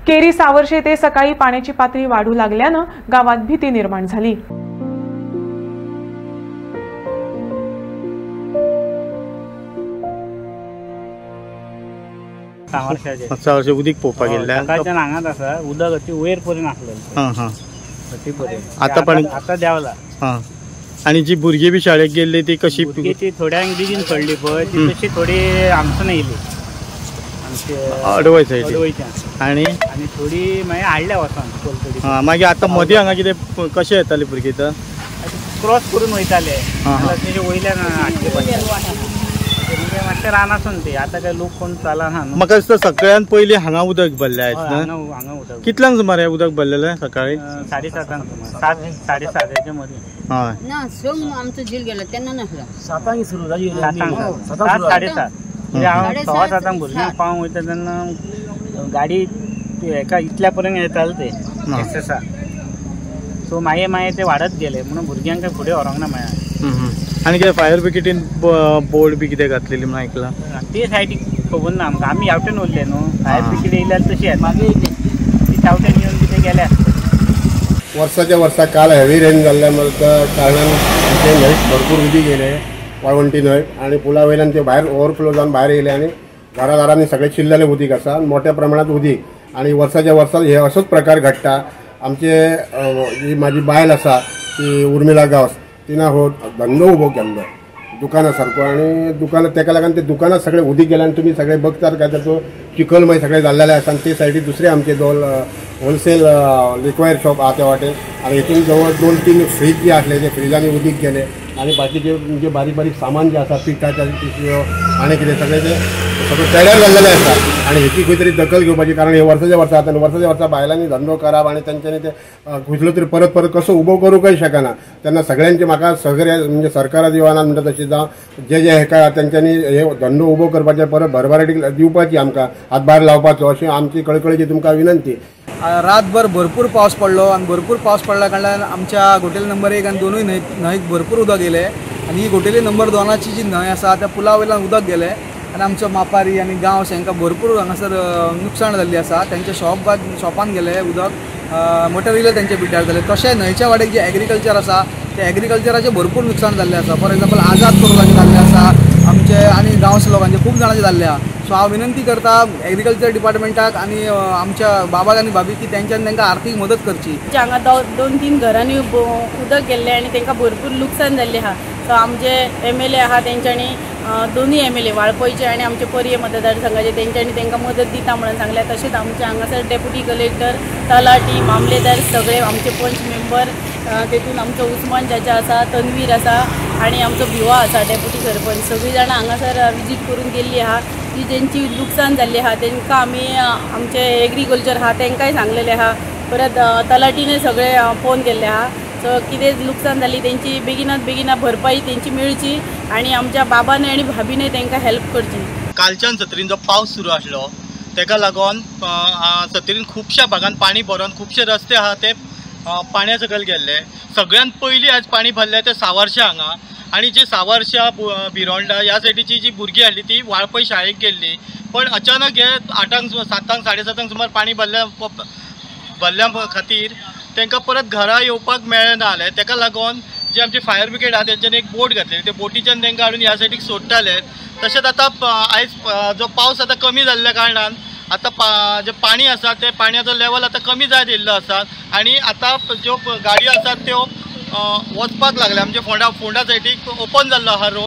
Carry सावर्शे येथे सकाळी पाण्याची पातळी वाढू लागल्यानं गावात भीती निर्माण झाली। सावर्शे उदीक पोवपाक गेल्ल्या सकाळच्या हांगात आसा उदक अती वयर पर्यंत आसलेलें अती पर्यंत आता पण आता देवला। आणि जी भुरगीं बी शाळेक गेल्ली ती कशी ती थोड्यांक बेगीन सोडली पळय ती तशी थोडी हांगसून येयली अडवयच्यान आणि थोडी मागीर हाडल्या वचोन मागीर आता मदीं हांगा कितें कशें येताली भुरगीं तर क्रॉस करून वयताले तेजे वयल्यान हाडले पडटाले मातशें रान आसून ती आता काय लोक कोण चलना। म्हाका दिसता सगळ्यान पयलीं हांगा उदक भरलें आयज हांगा उदक कितल्यांक सुमार हे उदक भरलेलें सकाळी 7:30 सुमार 7:30 मदीं हय ना सोम आमचो झील गेलो तेन्ना नासलो 7 सुरू जाली 7:30 म्हणजे हांव 6:15 भुरगीं पावूंक वयता तेन्ना गाडी हेका इतल्या पर्यंत येताले ते एक्सेसा सो मागीर ते वाडत गेले म्हणून भुरग्यांक काय फुडें व्हरोंक ना मेळ्ळें। आणि कितें फायर ब्रिगेडीन बोर्ड बी कितें घातलेली म्हणून आयकलां ते सायडीक खबर ना आमकां आमी हेवटेन उरले न्हू फायर ब्रिगेड येयल्यार तशी मागीर ती हेवटेन येवन कितें गेल्या वर्साच्या वर्सा काल हेवी रेन जाल्ल्या कारणान आमचे न्हंयत भरपूर उदीक येयले वाळवंटी न्हंय आणि पुला वयल्यान ते भायर ओवरफ्लो जावन भायर येयले आणि घराघरांनी सगळे शिल्लले उदीक आसा मोठ्या प्रमाणात उदीक आणि वर्साच्या वर्सा हे असोच प्रकार घडटा। आमचे जी म्हाजी बायल आसा ती उर्मिला गांवस तिना हो धंदो उबो केल्लो दुकाना सारको आणि दुकानात तेका लागून ते दुकानात सगळे उदीक गेले आणि तुम्ही सगळे बघतात काय त्याचो चिखल मागीर सगळे जाल्लेले आसा आणि ते सायडीक दुसरे आमचे दोन होलसेल लिक्वायर शॉप आहा त्या वाटेन आणि हितून जवळ 2-3 फ्रीज जे आसले ते फ्रिजांनी उदीक गेले आणि बाकीचे म्हणजे बारीक बारीक सामान जे आसा पिठाच्या पिशव्यो आणि कितें सगळे ते सगळं तयार जाल्लेले आसा आणि हेची खंय तरी दखल घेवपाची कारण हे वर्साच्या वर्सा आता वर्साच्या वर्सा बायलांनी धंदो करप आणि तेंच्यांनी ते कुसलो तरी परत परत कसो उबो करूंकय शकना तेन्ना सगळ्यांचे म्हाका सगळे म्हणजे सरकारा दिवानान म्हणटा तशें जावं जे जे हेका तेंच्यांनी हे धंदो उबो करपाचे परत भरभराटीक दिवपाची आमकां हातभार लावपाचो अशी आमची कळकळीची तुमकां विनंती। रातभर भरपूर पावस पडलो आणि भरपूर पावस पडल्या कारणान आमच्या घोटेली नंबर 1 आणि 2 न्हंयक भरपूर उदक येयलें आणि ही घोटेली नंबर 2ची जी न्हंय आसा त्या पुला वयल्यान उदक गेलें आणि आमचो मापारी आणि गांव हांकां भरपूर हांगासर नुकसाण जाल्ली आसा। तेंच्या शॉपान गेले उदक मटेरियल तेंचे पिड्ड्यार जाले तशें न्हंयच्या वाटेक जे एग्रीकल्चर आसा त्या एग्रीकल्चराचे भरपूर नुकसाण जाल्लें आसा। फॉर एक्झाम्पल आझाद करूंकाचे जाल्लें आसा आमचे आणि गांवस लोकांचे खूब जाणांचे जाल्लें आहा। सो हांव विनंती करता एग्रीकल्चर डिपार्टमेंटाक आणि आमच्या बाबाक आणि भाभी की तेंच्यांनी तांकां आर्थीक मदत करची। हांगा 2-3 घरांनी उदक गेल्लें आणि तांकां भरपूर लुकसाण जाल्लें आहा। सो आमचे MLA आहा तेंच्यांनी दोन्ही MLA वाळपयचे आणि आमचे पर्ये मतदारसंघाचे तेंच्यांनी तांकां मदत दिता म्हणून सांगल्या। तशेंच आमचे हांगासर डेप्युटी कलेक्टर तलाटी मामलेदार सगळे आमचे पंच मेंबर तेतून आमचो उस्मान चाचा आसा तन्वीर आसा आणि आमचो भिवा आसा डेप्युटी सरपंच सगळीं जाणां हांगासर विजीट करून गेल्ली आहा। जी जेंची लुकसाण जाल्ली आहा तेंकां आमी आमचे एग्रीकल्चर आहा तेंकांय सांगलेले आहा परत तलाटीने सगळे फोन केल्ले आहा। सो कितें लुकसाण जाल्ली तेंची बेगिनात बेगिना भरपाई तेंची मेळची आणि आमच्या बाबाने आणि भाभीने तांकां हेल्प करची। कालच्यान सत्तरीन जो पावस सुरू आसलो तेका लागून सत्तरीन खुबश्या भागांत पाणी भरून खुबशे रस्ते आहा ते पाण्या सकयल गेल्ले। सगळ्यात पयलीं आज पाणी भरलें ते सावर्शे हांगा आणि जे सावर्शा बिरोंडा ह्या सायडीची जी भुरगीं आसली ती वाळपय शाळेक गेल्ली पण अचानक हे 8:00 7:00 7:30 सुमार पाणी भरल्या खातीर तांकां परत घरा येवपाक मेळना जालें। तेका लागून जे आमचे फायर ब्रिगेड आहा तेंच्यांनी एक बोट घातलेली ते बोटीच्यान तांकां हाडून ह्या सायडीक सोडटाले। तशेंच आतां आयज जो पावस आतां कमी जाल्ल्या कारणान आतां जे पाणी आसा ते पाण्याचो लेवल आतां कमी जायत येयल्लो आसा आणि आतां ज्यो गाडयो आसात त्यो वचपाक लागल्या आमचे फोंडा सायडीक ओपन जाल्लो आहा रोड।